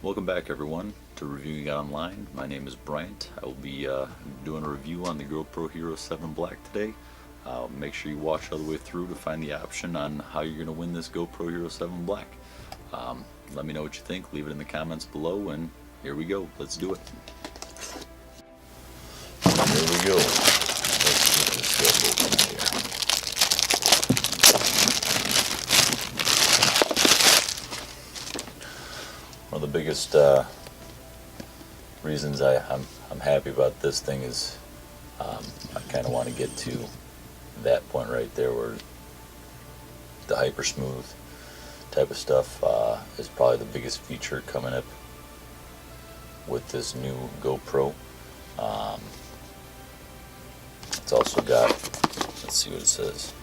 Welcome back everyone to Reviewing Online. My name is Bryant. I will be doing a review on the GoPro Hero 7 Black today. Make sure you watch all the way through to find the option on how you're going to win this GoPro Hero 7 Black. Let me know what you think, leave it in the comments below, and here we go. Let's do it. Here we go. Let's get this stuff open here. One of the biggest reasons I'm happy about this thing is I kind of want to get to that point right there where the hyper smooth type of stuff is probably the biggest feature coming up with this new GoPro. It's also got, let's see what it says,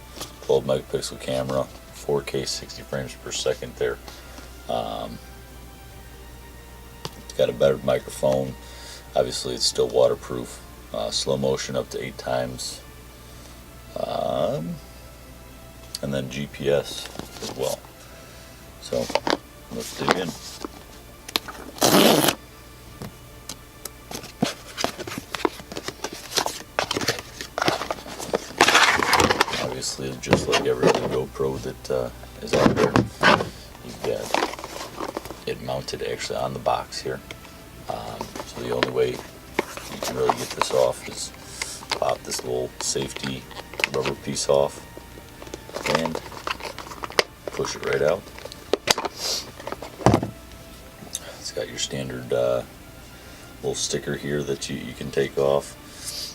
12 megapixel camera, 4K 60 frames per second there. Got a better microphone. Obviously it's still waterproof. Slow motion up to 8 times. And then GPS as well. So let's dig in. Obviously, just like every other GoPro that is out there, you've got it mounted actually on the box here. So the only way you can really get this off is pop this little safety rubber piece off and push it right out. It's got your standard little sticker here that you can take off.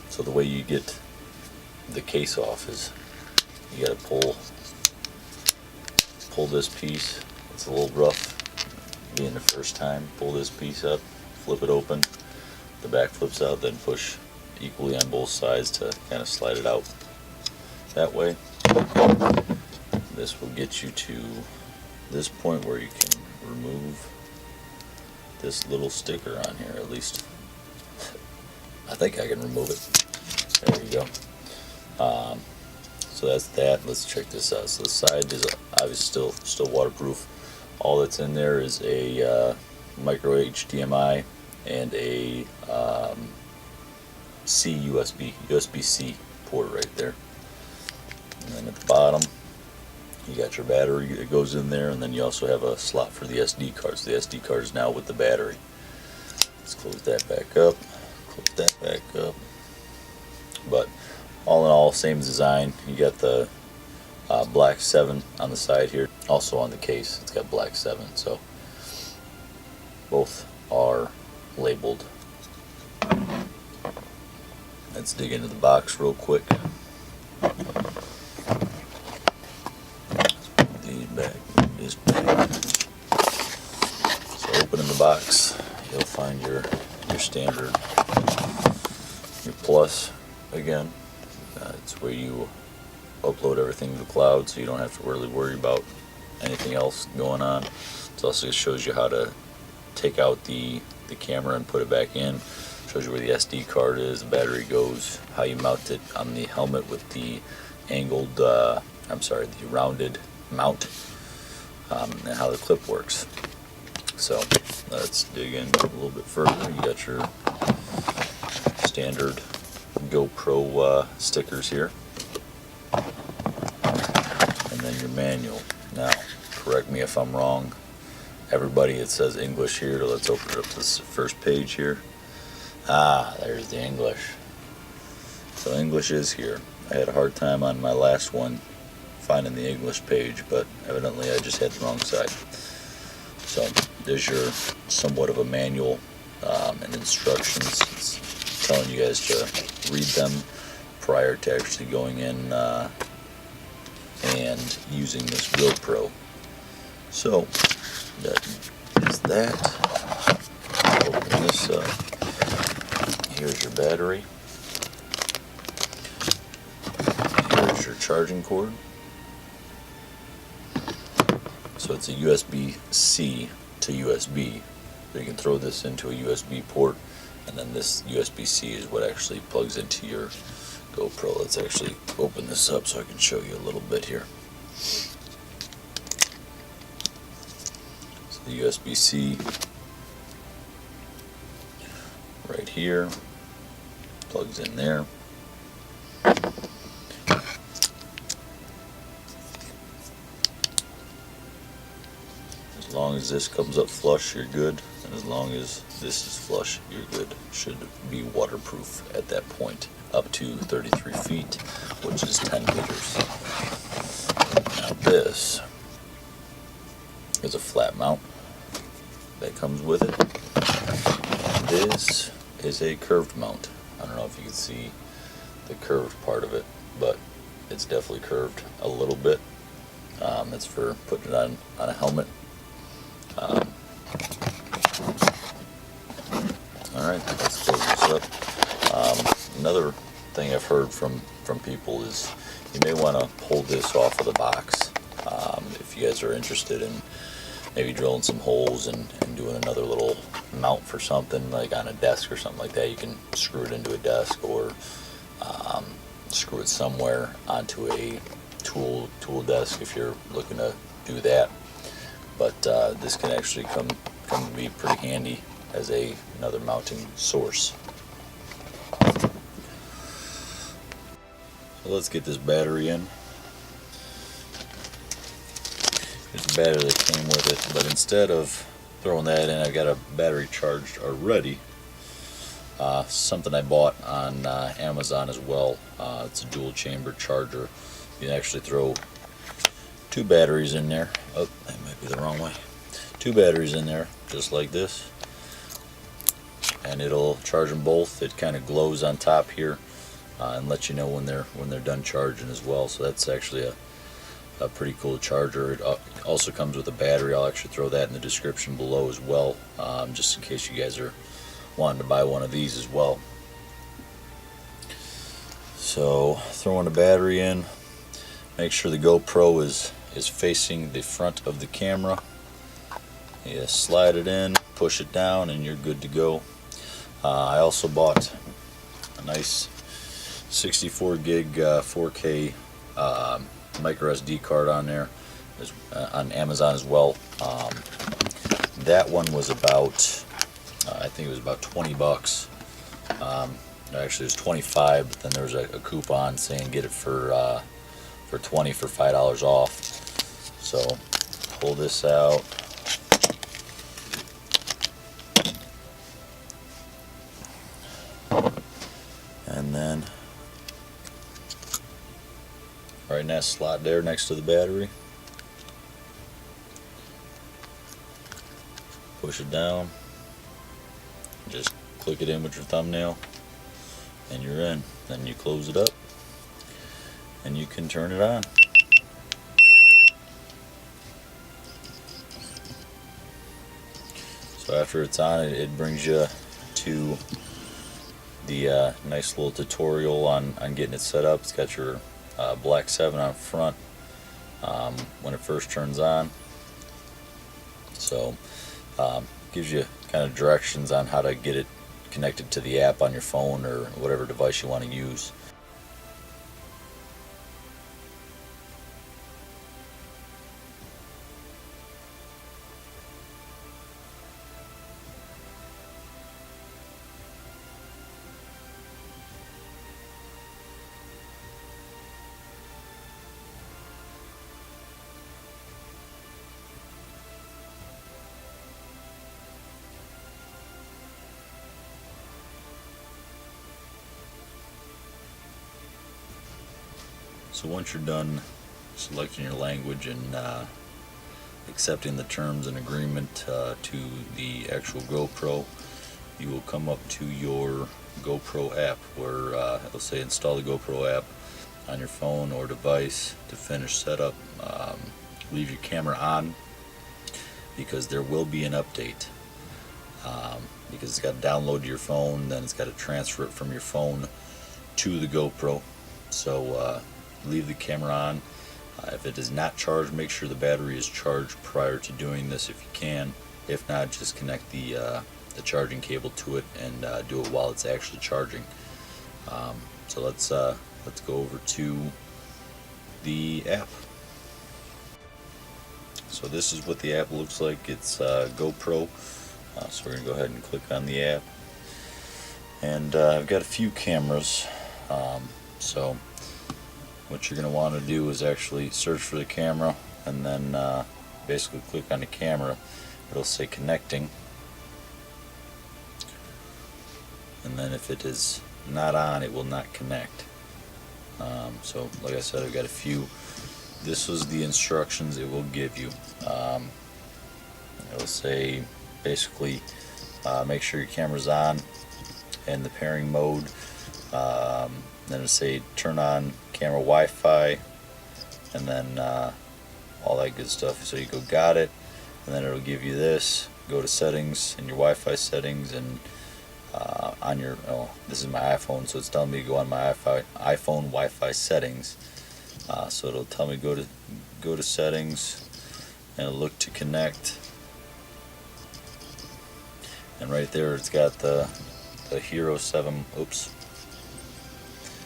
So the way you get the case off is you gotta pull this piece. It's a little rough being the first time. Pull this piece up, flip it open, the back flips out, then push equally on both sides to kind of slide it out that way. This will get you to this point where you can remove this little sticker on here. At least I think I can remove it. There you go. So that's that. Let's check this out. So the side is obviously still waterproof. All that's in there is a micro HDMI and a USB-C port right there. And then at the bottom, you got your battery that goes in there, and then you also have a slot for the SD card. So the SD card is now with the battery. Let's close that back up. Close that back up. But all in all, same design. You got the black 7 on the side here. Also on the case, it's got black 7. So both are labeled. Let's dig into the box real quick. Let's put these back in this bag. So opening the box, you'll find your standard, your plus again. It's where you upload everything to the cloud, so you don't have to really worry about anything else going on. It also shows you how to take out the camera and put it back in. Shows you where the SD card is, the battery goes, how you mount it on the helmet with the angled, the rounded mount, and how the clip works. So let's dig in a little bit further. You got your standard GoPro stickers here, and then your manual. Now, correct me if I'm wrong. Everybody, it says English here. So let's open it up to this first page here. There's the English. So English is here. I had a hard time on my last one finding the English page, but evidently I just had the wrong side. So there's your somewhat of a manual and instructions. It's telling you guys to read them prior to actually going in and using this GoPro. So that is that. Open this up. Here's your battery. Here's your charging cord. So it's a USB-C to USB. So you can throw this into a USB port, and then this USB-C is what actually plugs into your GoPro. Let's actually open this up so I can show you a little bit here. So the USB-C here, plugs in there. As long as this comes up flush, you're good, and as long as this is flush, you're good. Should be waterproof at that point, up to 33 feet, which is 10 meters. Now this is a flat mount that comes with it. And this is a curved mount. I don't know if you can see the curved part of it, but it's definitely curved a little bit. It's for putting it on a helmet. Alright, let's close this up. Another thing I've heard from people is you may want to pull this off of the box. If you guys are interested in maybe drilling some holes and doing another little mount for something like on a desk or something like that, you can screw it into a desk or screw it somewhere onto a tool desk if you're looking to do that. But this can actually come to be pretty handy as another mounting source. So let's get this battery in. There's a battery that came with it, but instead of throwing that in, I've got a battery charged already. Something I bought on Amazon as well. It's a dual chamber charger. You can actually throw two batteries in there. Oh, that might be the wrong way. Two batteries in there, just like this, and it'll charge them both. It kind of glows on top here and lets you know when they're done charging as well. So that's actually a pretty cool charger. It also comes with a battery. I'll actually throw that in the description below as well, just in case you guys are wanting to buy one of these as well. So throwing the battery in, make sure the GoPro is facing the front of the camera. You slide it in, push it down, and you're good to go. I also bought a nice 64 gig 4K micro SD card on there on Amazon as well. That one was about I think it was about 20 bucks. Actually it was 25, but then there was a coupon saying get it for 20 for $5 off. So pull this out. And then right in that slot there next to the battery, push it down, just click it in with your thumbnail, and you're in. Then you close it up and you can turn it on. So after it's on, it brings you to the nice little tutorial on getting it set up. It's got your black 7 on front when it first turns on. So gives you kind of directions on how to get it connected to the app on your phone or whatever device you want to use. So once you're done selecting your language and accepting the terms and agreement to the actual GoPro, you will come up to your GoPro app where it'll say install the GoPro app on your phone or device to finish setup. Leave your camera on because there will be an update. Because it's got to download to your phone, then it's got to transfer it from your phone to the GoPro. So leave the camera on. If it is not charged, make sure the battery is charged prior to doing this if you can. If not, just connect the charging cable to it and do it while it's actually charging. So let's go over to the app. So this is what the app looks like. It's GoPro. So we're going to go ahead and click on the app. And I've got a few cameras, so what you're going to want to do is actually search for the camera and then basically click on the camera. It'll say connecting, and then if it is not on, it will not connect. So like I said, I've got a few. This was the instructions it will give you. It'll say basically make sure your camera's on in the pairing mode. Then it'll say turn on camera Wi-Fi, and then all that good stuff. So you go got it, and then it'll give you this. Go to settings and your Wi-Fi settings, and on your this is my iPhone, so it's telling me to go on my iPhone Wi-Fi settings. So it'll tell me go to settings and look to connect. And right there, it's got the Hero 7. Oops.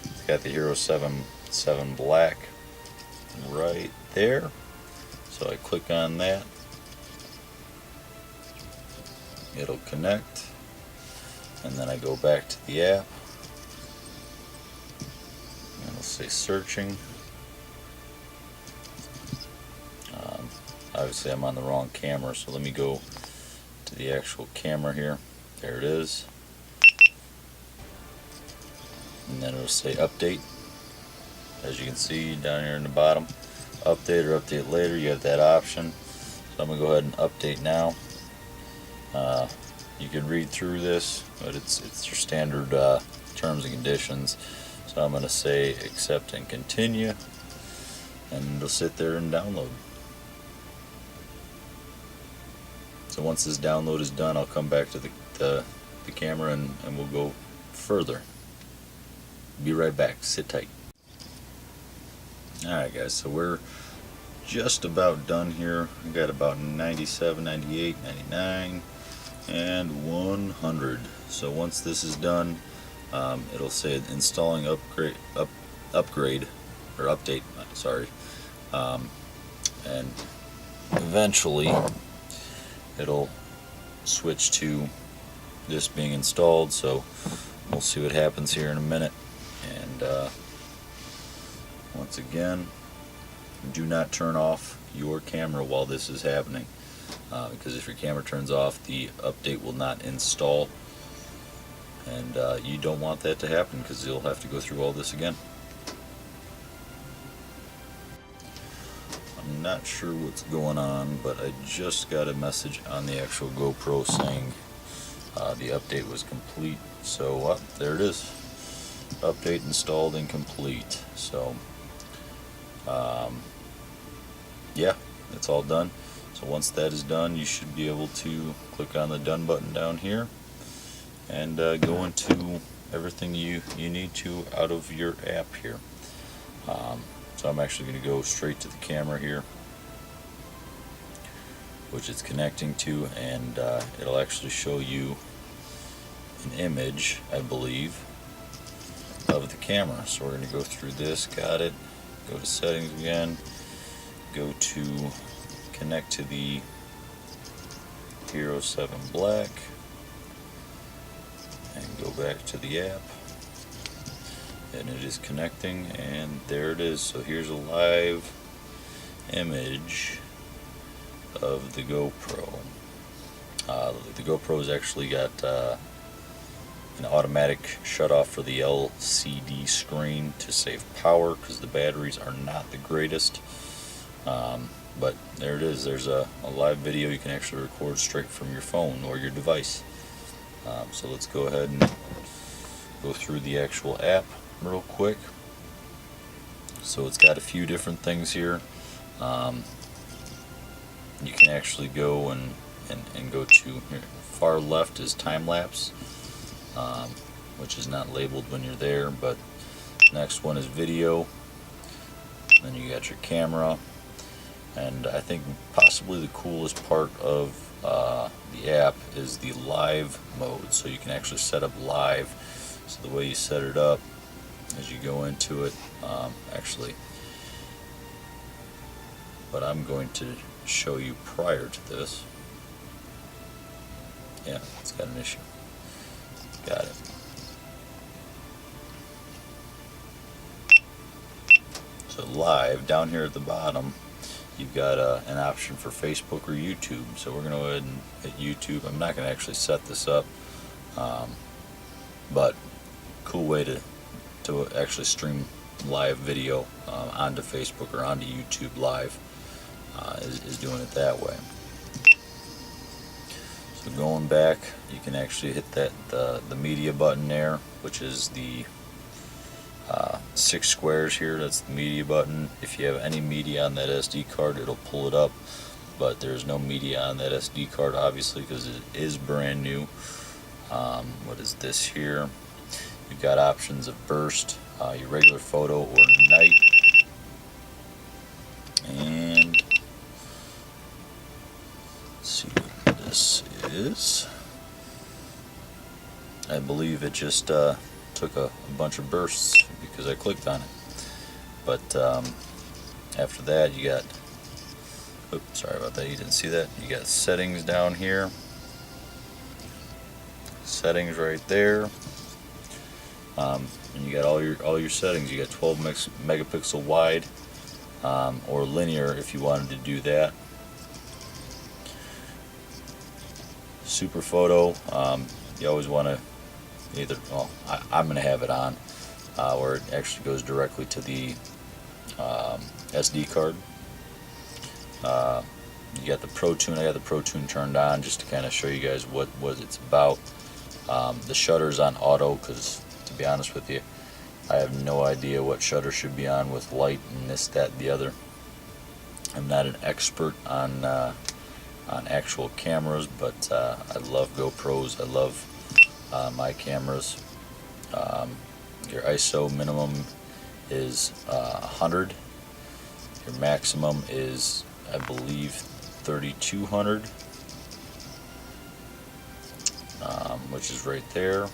It's got the Hero 7 Black right there. So I click on that. It'll connect, and then I go back to the app, and it'll say searching. Obviously I'm on the wrong camera, so let me go to the actual camera here. There it is. And then it'll say update. As you can see down here in the bottom, update or update later, you have that option. So I'm going to go ahead and update now. You can read through this, but it's your standard terms and conditions. So I'm going to say accept and continue, and it'll sit there and download. So once this download is done, I'll come back to the camera and we'll go further. Be right back. Sit tight. Alright guys, so we're just about done here. We got about 97, 98, 99, and 100. So once this is done, it'll say installing upgrade or update, sorry, and eventually it'll switch to this being installed. So we'll see what happens here in a minute. And once again, do not turn off your camera while this is happening, because if your camera turns off, the update will not install, and you don't want that to happen, because you'll have to go through all this again. I'm not sure what's going on, but I just got a message on the actual GoPro saying the update was complete. So there it is, update installed and complete. So yeah, it's all done. So once that is done, you should be able to click on the done button down here and go into everything you need to out of your app here. So I'm actually going to go straight to the camera here, which it's connecting to, and it'll actually show you an image, I believe, of the camera. So we're going to go through this. Got it. Go to settings again. Go to connect to the Hero 7 Black, and go back to the app, and it is connecting, and there it is. So here's a live image of the GoPro. The GoPro's actually got an automatic shut off for the LCD screen to save power, because the batteries are not the greatest. But there it is. There's a live video you can actually record straight from your phone or your device. So let's go ahead and go through the actual app real quick. So it's got a few different things here. You can actually go and go to here. Far left is time lapse, which is not labeled when you're there, but next one is video. Then you got your camera, and I think possibly the coolest part of the app is the live mode. So you can actually set up live. So the way you set it up as you go into it, actually, but I'm going to show you prior to this. Yeah, it's got an issue. Got it. to live, down here at the bottom you've got an option for Facebook or YouTube. So we're going to go ahead and hit YouTube. I'm not going to actually set this up, but cool way to actually stream live video onto Facebook or onto YouTube live is doing it that way. So going back, you can actually hit that the media button there, which is the 6 squares here. That's the media button. If you have any media on that SD card, it'll pull it up, but there's no media on that SD card obviously because it is brand new. What is this here? You've got options of burst, your regular photo, or night. And let's see what this is. I believe it just took a bunch of bursts because I clicked on it. But after that you got, oops, sorry about that, you didn't see that. You got settings down here. Settings right there. And you got all your settings. You got 12 megapixel wide, or linear if you wanted to do that. Super photo, you always want to either, well, I'm going to have it on where it actually goes directly to the SD card. You got the Pro Tune. I got the Pro Tune turned on just to kind of show you guys what it's about. The shutter's on auto because, to be honest with you, I have no idea what shutter should be on with light and this, that, and the other. I'm not an expert on actual cameras, but I love GoPros. I love my cameras. Your ISO minimum is 100. Your maximum is, I believe, 3200, which is right there.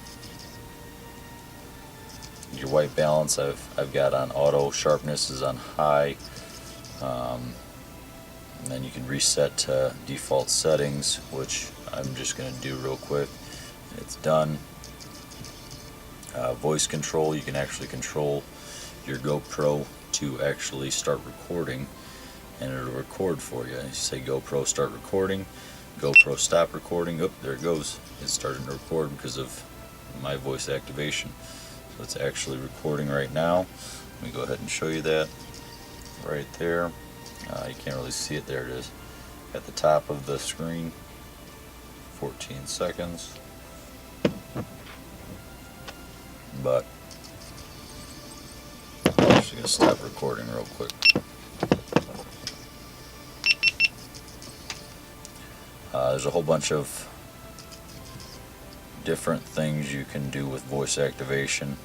Your white balance I've got on auto. Sharpness is on high. And then you can reset to default settings, which I'm just going to do real quick. It's done. Voice control, you can actually control your GoPro to actually start recording, and it'll record for you. You say GoPro start recording, GoPro stop recording. Oh, there it goes. It's starting to record because of my voice activation. So it's actually recording right now. Let me go ahead and show you that right there. You can't really see it. There it is at the top of the screen. 14 seconds. But I'm actually going to stop recording real quick. There's a whole bunch of different things you can do with voice activation.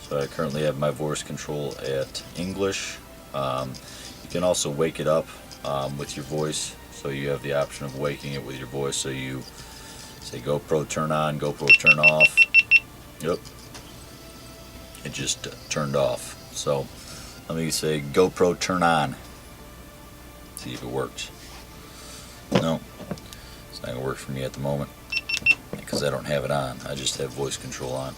So I currently have my voice control at English. You can also wake it up with your voice, so you have the option of waking it with your voice. So you say GoPro turn on, GoPro turn off. Yep, it just turned off. So let me say GoPro turn on. See if it works. No, it's not gonna work for me at the moment because I don't have it on. I just have voice control on.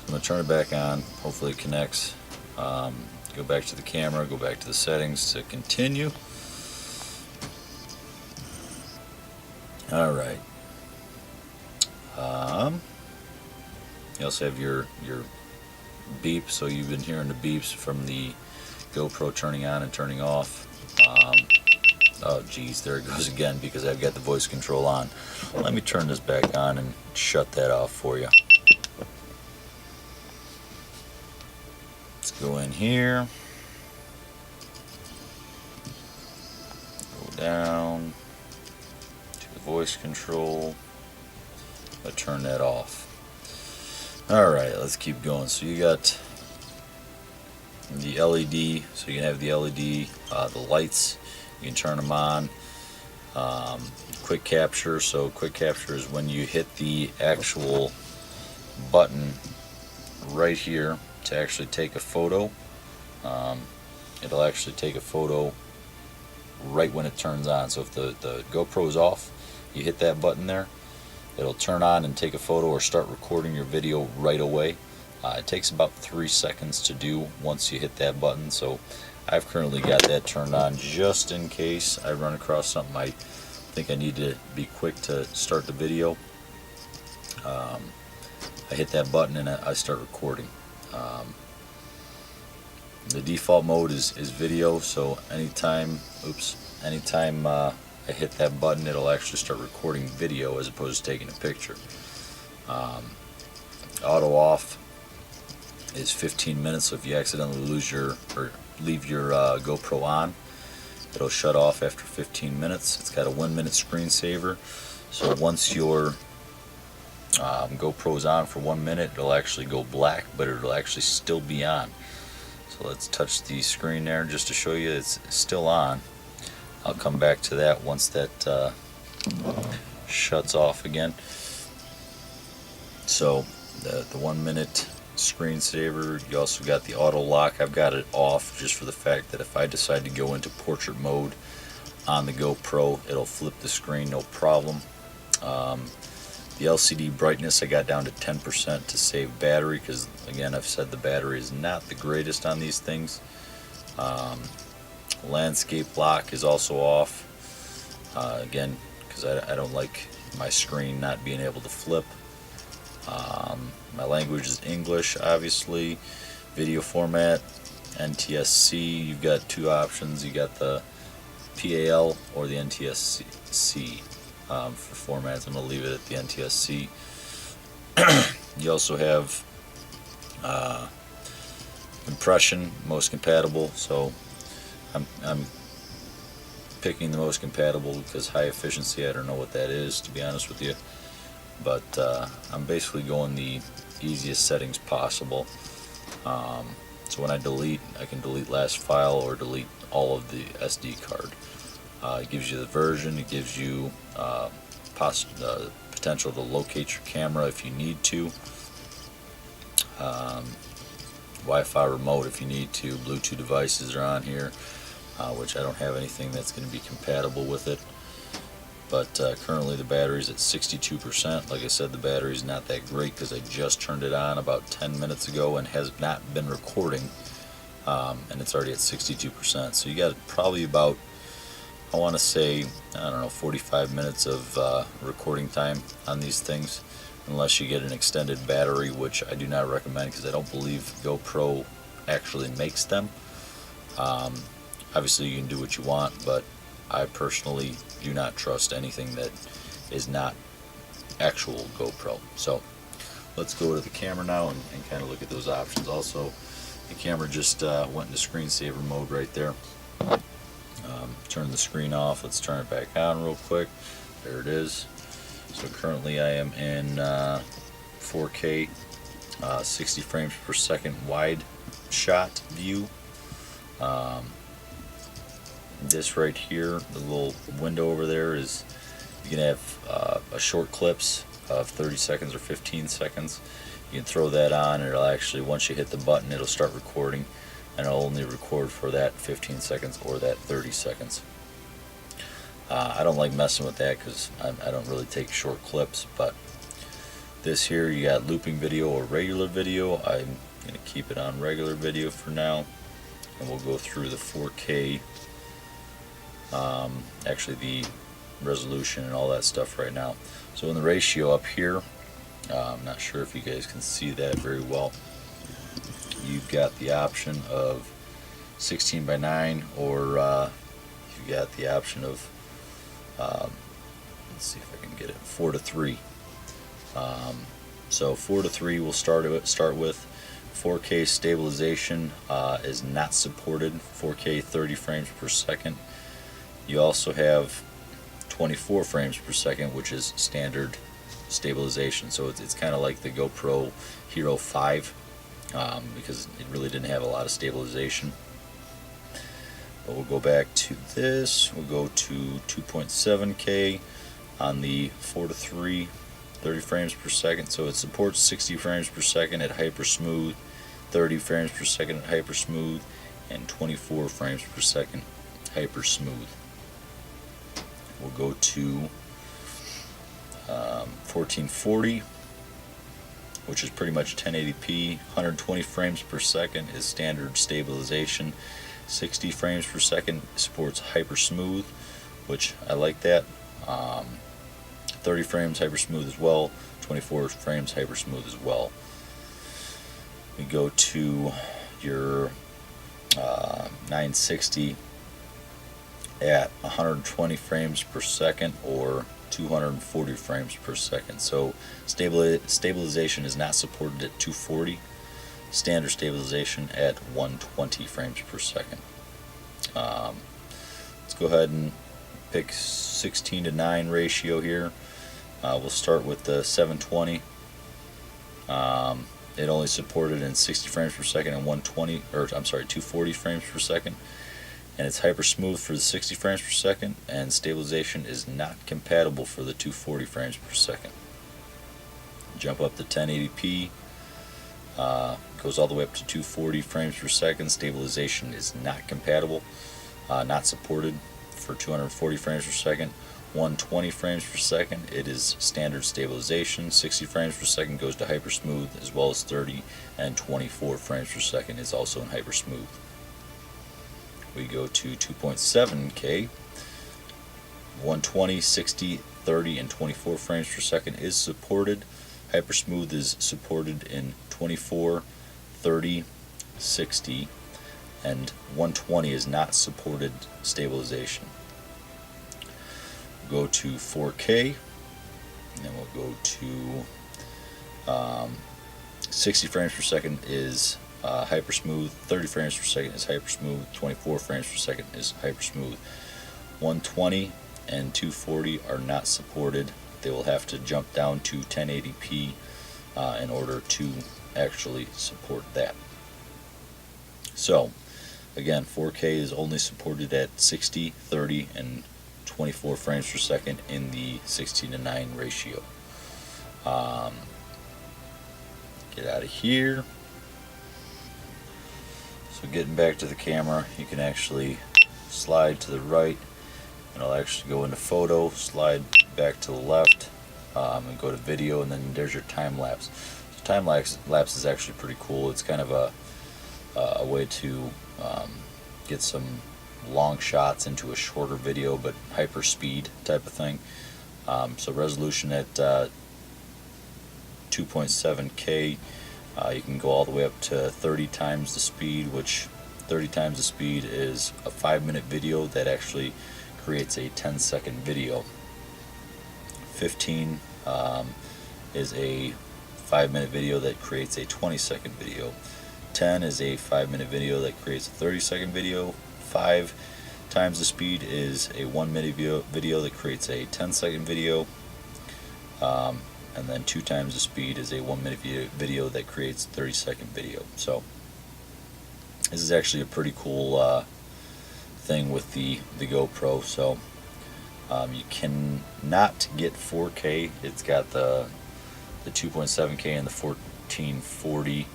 I'm going to turn it back on. Hopefully it connects. Go back to the camera, go back to the settings to continue. Alright. You also have your beep, so you've been hearing the beeps from the GoPro turning on and turning off. Oh geez, there it goes again because I've got the voice control on. Let me turn this back on and shut that off for you. Let's go in here, go down to the voice control. I turn that off. Alright, let's keep going. So you got the LED, so you can have the LED, the lights, you can turn them on. Quick capture, so quick capture is when you hit the actual button right here to actually take a photo. It'll actually take a photo right when it turns on. So if the GoPro is off, you hit that button there, it'll turn on and take a photo or start recording your video right away. It takes about 3 seconds to do once you hit that button, so I've currently got that turned on just in case I run across something I think I need to be quick to start the video. I hit that button and I start recording. The default mode is video, so anytime I hit that button, it'll actually start recording video as opposed to taking a picture. Auto off is 15 minutes, so if you accidentally leave your GoPro on, it'll shut off after 15 minutes. It's got a 1-minute screensaver, so once your GoPro is on for 1 minute, it'll actually go black, but it'll actually still be on. So let's touch the screen there just to show you it's still on. I'll come back to that once that shuts off again. So the 1 minute screensaver, you also got the auto lock. I've got it off just for the fact that if I decide to go into portrait mode on the GoPro, it'll flip the screen no problem. The LCD brightness I got down to 10% to save battery, because again, I've said the battery is not the greatest on these things. Landscape lock is also off, again, because I don't like my screen not being able to flip. My language is English, obviously. Video format, NTSC, you've got two options. You got the PAL or the NTSC for formats. I'm going to leave it at the NTSC. You also have impression, most compatible, so I'm picking the most compatible because high efficiency, I don't know what that is, to be honest with you, but I'm basically going the easiest settings possible. So when I delete, I can delete last file or delete all of the SD card. It gives you the version, it gives you potential to locate your camera if you need to, Wi-Fi remote if you need to, Bluetooth devices are on here, which I don't have anything that's going to be compatible with it. But currently the battery's at 62%. Like I said, the battery's not that great because I just turned it on about 10 minutes ago and has not been recording, and it's already at 62%. So you got probably about, I want to say, I don't know, 45 minutes of recording time on these things, unless you get an extended battery, which I do not recommend because I don't believe GoPro actually makes them. Obviously you can do what you want, but I personally do not trust anything that is not actual GoPro. So let's go to the camera now and kind of look at those options. Also, the camera just went into screensaver mode right there. Turn the screen off. Let's turn it back on real quick. There it is. So currently I am in 4K 60 frames per second wide shot view. This right here, the little window over there, is you can have a short clips of 30 seconds or 15 seconds. You can throw that on and it'll actually, once you hit the button, it'll start recording, and it'll only record for that 15 seconds or that 30 seconds. I don't like messing with that because I don't really take short clips, but this here, you got looping video or regular video. I'm going to keep it on regular video for now, and we'll go through the 4K, actually the resolution and all that stuff right now. So in the ratio up here, I'm not sure if you guys can see that very well. You've got the option of 16:9, or you've got the option of, let's see if I can get it, 4:3. So 4:3 we'll start with. 4K stabilization is not supported. 4K 30 frames per second. You also have 24 frames per second, which is standard stabilization. So it's kind of like the GoPro Hero 5, because it really didn't have a lot of stabilization. But we'll go back to this. We'll go to 2.7K on the 4:3, 30 frames per second. So it supports 60 frames per second at hyper smooth, 30 frames per second at hyper smooth, and 24 frames per second hyper smooth. We'll go to 1440, which is pretty much 1080p. 120 frames per second is standard stabilization. 60 frames per second supports hyper smooth, which I like that. 30 frames hyper smooth as well. 24 frames hyper smooth as well. We go to your 960 at 120 frames per second or 240 frames per second. So stabilization is not supported at 240. Standard stabilization at 120 frames per second. Let's go ahead and pick 16:9 ratio here. We'll start with the 720. It only supported in 60 frames per second and 240 frames per second. And it's hyper smooth for the 60 frames per second, and stabilization is not compatible for the 240 frames per second. Jump up to 1080p, goes all the way up to 240 frames per second. Stabilization is not compatible, not supported for 240 frames per second. 120 frames per second, it is standard stabilization. 60 frames per second goes to hyper smooth, as well as 30 and 24 frames per second is also in hyper smooth. We go to 2.7K. 120, 60, 30, and 24 frames per second is supported. Hyper smooth is supported in 24, 30, 60, and 120 is not supported stabilization. We'll go to 4K, and then we'll go to 60 frames per second is hyper smooth, 30 frames per second is hyper smooth, 24 frames per second is hyper smooth. 120 and 240 are not supported. They will have to jump down to 1080p in order to actually support that. So again, 4K is only supported at 60, 30, and 24 frames per second in the 16:9 ratio. Get out of here. So getting back to the camera, you can actually slide to the right and it'll actually go into photo, slide back to the left, and go to video, and then there's your time lapse. So time lapse is actually pretty cool. It's kind of a way to get some long shots into a shorter video, but hyper speed type of thing. So resolution at 2.7K. You can go all the way up to 30 times the speed, which 30 times the speed is a 5-minute video that actually creates a 10-second video. 15 is a 5-minute video that creates a 20-second video. 10 is a 5-minute video that creates a 30-second video. 5 times the speed is a 1-minute video that creates a 10-second video. And then 2 times the speed is a 1-minute video that creates a 30-second video. So this is actually a pretty cool thing with the GoPro. So you cannot get 4K. It's got the 2.7K and the 1440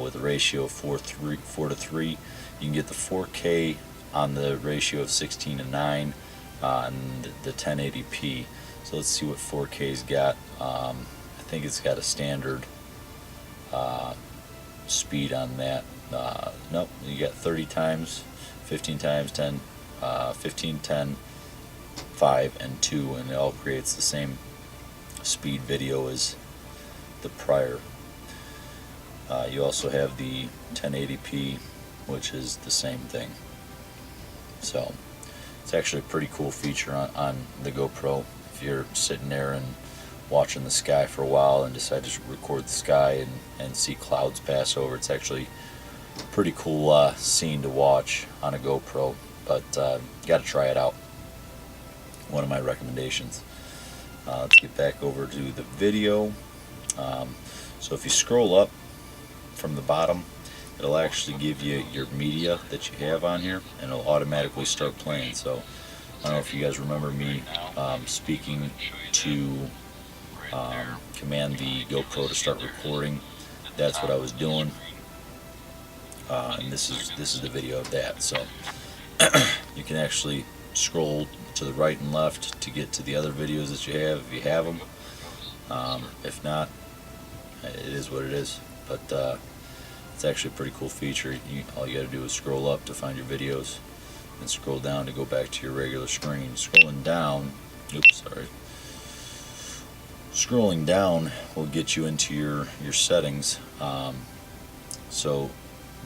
with a ratio of 4 to 3. You can get the 4K on the ratio of 16:9 and the 1080p. So let's see what 4K's got. I think it's got a standard speed on that. Nope, you got 30 times, 15 times, 10, 15, 10, 5, and 2, and it all creates the same speed video as the prior. You also have the 1080p, which is the same thing. So it's actually a pretty cool feature on the GoPro. If you're sitting there and watching the sky for a while and decide to record the sky and see clouds pass over, it's actually a pretty cool scene to watch on a GoPro. But you got to try it out. One of my recommendations. Let's get back over to the video. So if you scroll up from the bottom, it'll actually give you your media that you have on here, and it'll automatically start playing. So I don't know if you guys remember me speaking to command the GoPro to start recording. That's what I was doing, and this is the video of that. So you can actually scroll to the right and left to get to the other videos that you have, if you have them. If not, it is what it is. But it's actually a pretty cool feature. All you got to do is scroll up to find your videos, and scroll down to go back to your regular screen. Scrolling down, Scrolling down will get you into your settings. So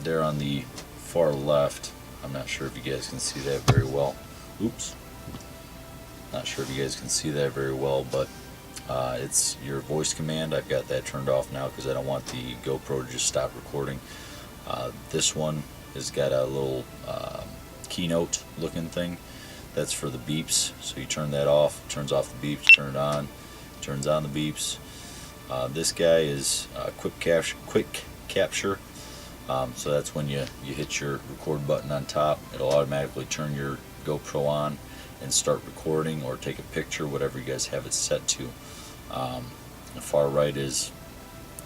there on the far left, I'm not sure if you guys can see that very well. Not sure if you guys can see that very well, but it's your voice command. I've got that turned off now because I don't want the GoPro to just stop recording. This one has got a little keynote looking thing. That's for the beeps. So you turn that off, turns off the beeps, turn it on, turns on the beeps. This guy is quick capture. So that's when you hit your record button on top. It'll automatically turn your GoPro on and start recording or take a picture, whatever you guys have it set to. The far right is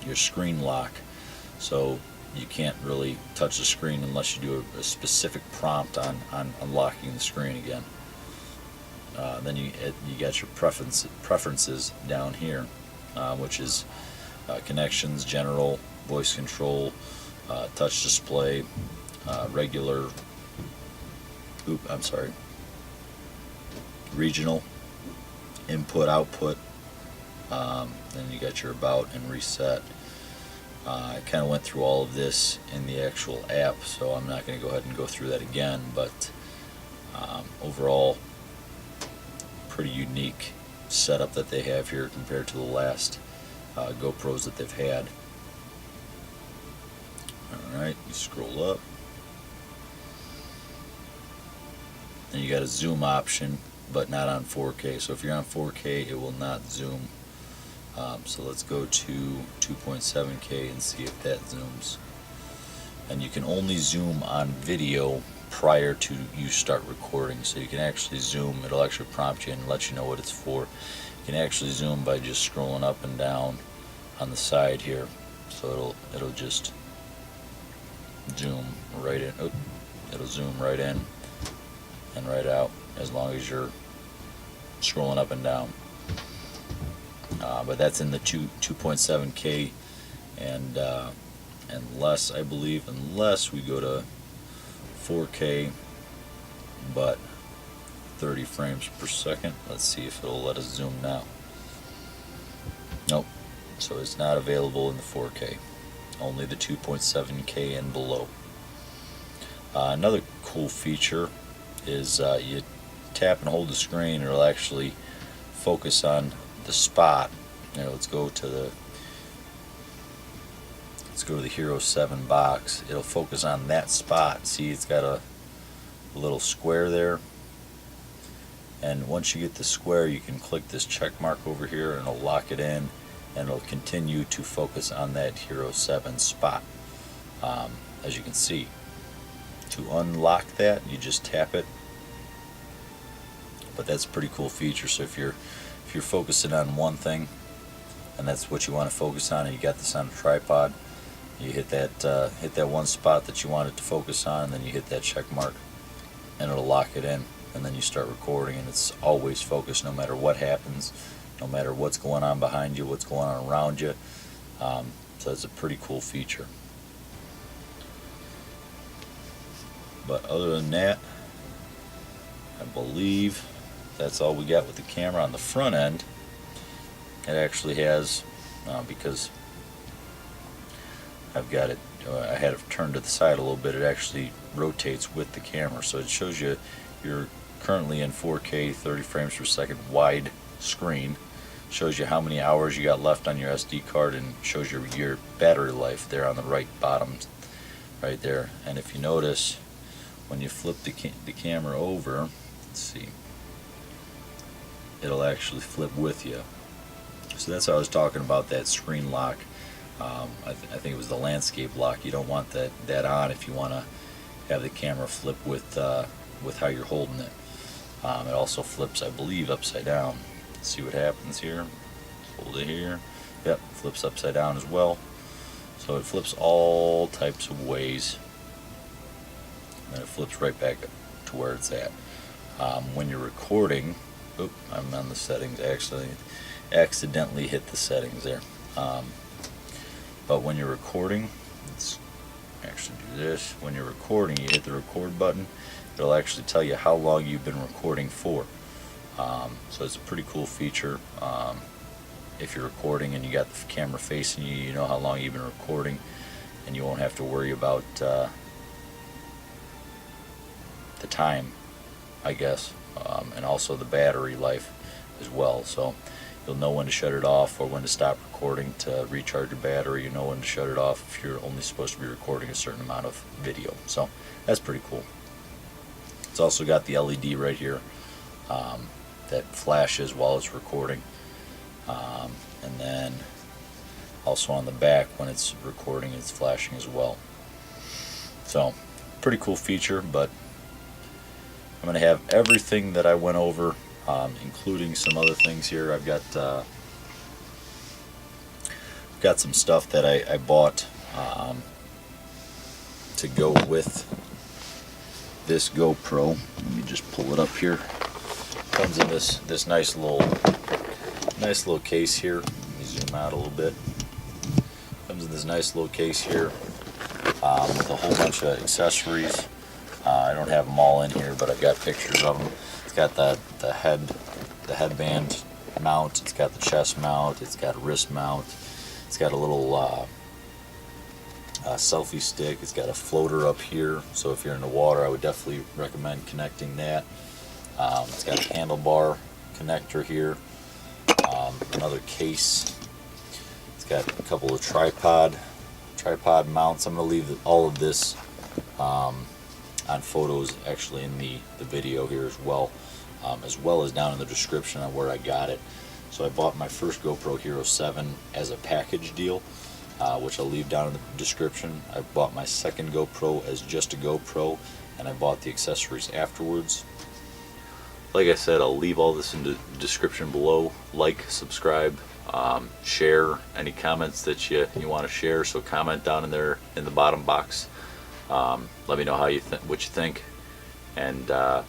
your screen lock. So you can't really touch the screen unless you do a specific prompt on unlocking the screen again. Then you got your preferences down here, which is connections, general, voice control, touch display, regular, regional, input, output. Then you got your about and reset. I kind of went through all of this in the actual app, so I'm not going to go ahead and go through that again, but overall, pretty unique setup that they have here compared to the last GoPros that they've had. Alright, you scroll up. Then you got a zoom option, but not on 4K. So if you're on 4K, it will not zoom. So let's go to 2.7K and see if that zooms. And you can only zoom on video prior to you start recording. So you can actually zoom. It'll actually prompt you and let you know what it's for. You can actually zoom by just scrolling up and down on the side here. So it'll just zoom right in. It'll zoom right in and right out as long as you're scrolling up and down. But that's in the 2.7K and unless, I believe, unless we go to 4K but 30 frames per second. Let's see if it'll let us zoom now. Nope. So it's not available in the 4K. Only the 2.7K and below. Another cool feature is you tap and hold the screen, it'll actually focus on the spot. Let's go to the Hero 7 box. It'll focus on that spot. See, it's got a little square there, and once you get the square, you can click this check mark over here and it'll lock it in, and it'll continue to focus on that Hero 7 spot. As you can see, to unlock that, you just tap it. But that's a pretty cool feature. So if you're focusing on one thing and that's what you want to focus on, and you got this on a tripod, you hit that one spot that you want it to focus on, and then you hit that check mark and it'll lock it in, and then you start recording, and it's always focused no matter what happens, no matter what's going on behind you, what's going on around you. So it's a pretty cool feature. But other than that, I believe that's all we got with the camera. On the front end, it actually has, because I've got it, I had it turned to the side a little bit, it actually rotates with the camera. So it shows you you're currently in 4K 30 frames per second wide screen. Shows you how many hours you got left on your SD card, and shows your battery life there on the right bottom right there. And if you notice, when you flip the camera over, let's see, it'll actually flip with you. So that's how I was talking about that screen lock. I think it was the landscape lock. You don't want that on if you want to have the camera flip with how you're holding it. It also flips, I believe, upside down. Let's see what happens here. Hold it here. Yep, flips upside down as well. So it flips all types of ways. And it flips right back to where it's at. When you're recording, I'm on the settings. I actually accidentally hit the settings there. But when you're recording, let's actually do this. When you're recording, you hit the record button. It'll actually tell you how long you've been recording for. So it's a pretty cool feature. If you're recording and you got the camera facing you, you know how long you've been recording, and you won't have to worry about the time, I guess, and also the battery life as well. So you'll know when to shut it off or when to stop recording to recharge your battery. You know when to shut it off if you're only supposed to be recording a certain amount of video. So that's pretty cool. It's also got the LED right here that flashes while it's recording, and then also on the back when it's recording it's flashing as well. So pretty cool feature. But I'm going to have everything that I went over, including some other things here. I've got some stuff that I bought to go with this GoPro. Let me just pull it up here. Comes in this nice little case here. Let me zoom out a little bit. Comes in this nice little case here with a whole bunch of accessories. I don't have them all in here, but I've got pictures of them. It's got the headband mount. It's got the chest mount. It's got a wrist mount. It's got a little selfie stick. It's got a floater up here, so if you're in the water, I would definitely recommend connecting that. It's got a handlebar connector here. Another case. It's got a couple of tripod mounts. I'm going to leave all of this on photos actually in the video here as well as down in the description on where I got it. So I bought my first GoPro Hero 7 as a package deal, which I'll leave down in the description. I bought my second GoPro as just a GoPro, and I bought the accessories afterwards. Like I said, I'll leave all this in the description below. Like, subscribe, share any comments that you want to share. So comment down in there in the bottom box. Let me know how what you think. And like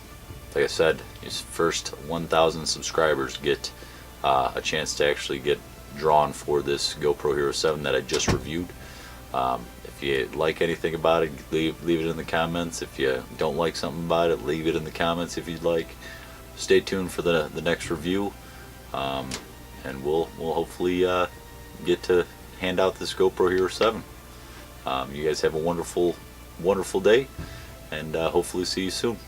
I said, these first 1,000 subscribers get a chance to actually get drawn for this GoPro Hero 7 that I just reviewed. If you like anything about it, leave it in the comments. If you don't like something about it, leave it in the comments if you'd like. Stay tuned for the next review, and we'll hopefully get to hand out this GoPro Hero 7. You guys have a wonderful day, and hopefully see you soon.